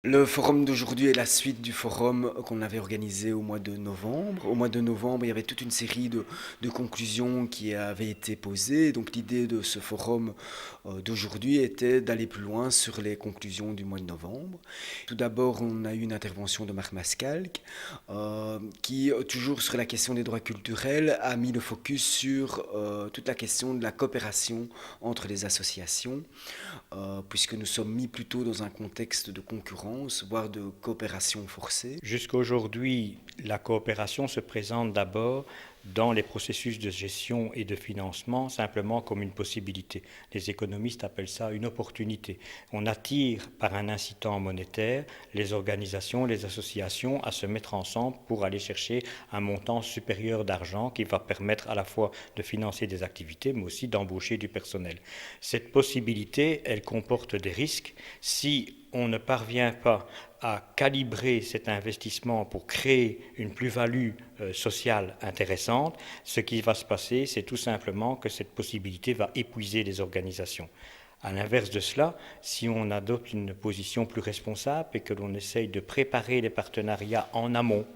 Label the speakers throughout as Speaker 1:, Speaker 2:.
Speaker 1: Le forum d'aujourd'hui est la suite du forum qu'on avait organisé au mois de novembre. Au mois de novembre, il y avait toute une série de conclusions qui avaient été posées. Donc l'idée de ce forum d'aujourd'hui était d'aller plus loin sur les conclusions du mois de novembre. Tout d'abord, on a eu une intervention de Marc Mascalque qui, toujours sur la question des droits culturels, a mis le focus sur toute la question de la coopération entre les associations, puisque nous sommes mis plutôt dans un contexte de concurrence, voire de coopération forcée.
Speaker 2: Jusqu'à aujourd'hui, la coopération se présente d'abord dans les processus de gestion et de financement simplement comme une possibilité. Les économistes appellent ça une opportunité. On attire par un incitant monétaire les organisations, les associations à se mettre ensemble pour aller chercher un montant supérieur d'argent qui va permettre à la fois de financer des activités mais aussi d'embaucher du personnel. Cette possibilité, elle comporte des risques. Si on ne parvient pas à calibrer cet investissement pour créer une plus-value sociale intéressante, ce qui va se passer, c'est tout simplement que cette possibilité va épuiser les organisations. À l'inverse de cela, si on adopte une position plus responsable et que l'on essaye de préparer les partenariats en amont,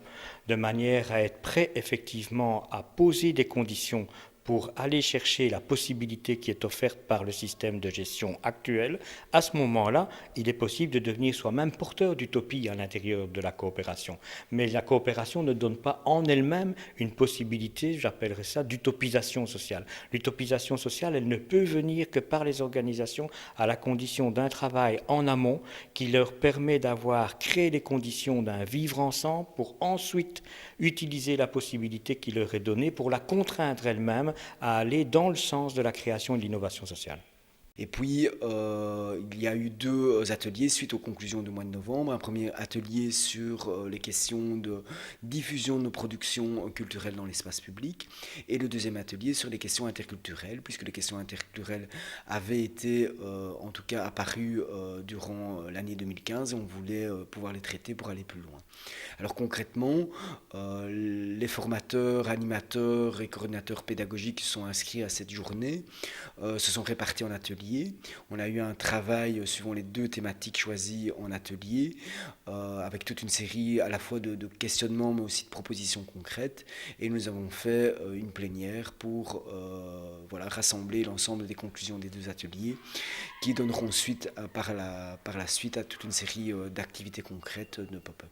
Speaker 2: de manière à être prêt effectivement à poser des conditions pour aller chercher la possibilité qui est offerte par le système de gestion actuel, à ce moment-là, il est possible de devenir soi-même porteur d'utopie à l'intérieur de la coopération. Mais la coopération ne donne pas en elle-même une possibilité, j'appellerais ça, d'utopisation sociale. L'utopisation sociale, elle ne peut venir que par les organisations à la condition d'un travail en amont qui leur permet d'avoir créé les conditions d'un vivre ensemble pour ensuite utiliser la possibilité qui leur est donnée pour la contraindre elle-même à aller dans le sens de la création et de l'innovation sociale.
Speaker 1: Et puis, il y a eu deux ateliers suite aux conclusions du mois de novembre. Un premier atelier sur les questions de diffusion de nos productions culturelles dans l'espace public. Et le deuxième atelier sur les questions interculturelles, puisque les questions interculturelles avaient été, en tout cas, apparues durant l'année 2015 et on voulait pouvoir les traiter pour aller plus loin. Alors concrètement, les formateurs, animateurs et coordinateurs pédagogiques qui sont inscrits à cette journée se sont répartis en ateliers. On a eu un travail suivant les deux thématiques choisies en atelier, avec toute une série à la fois de questionnements mais aussi de propositions concrètes. Et nous avons fait une plénière pour voilà, rassembler l'ensemble des conclusions des deux ateliers qui donneront suite par la suite à toute une série d'activités concrètes de pop-up.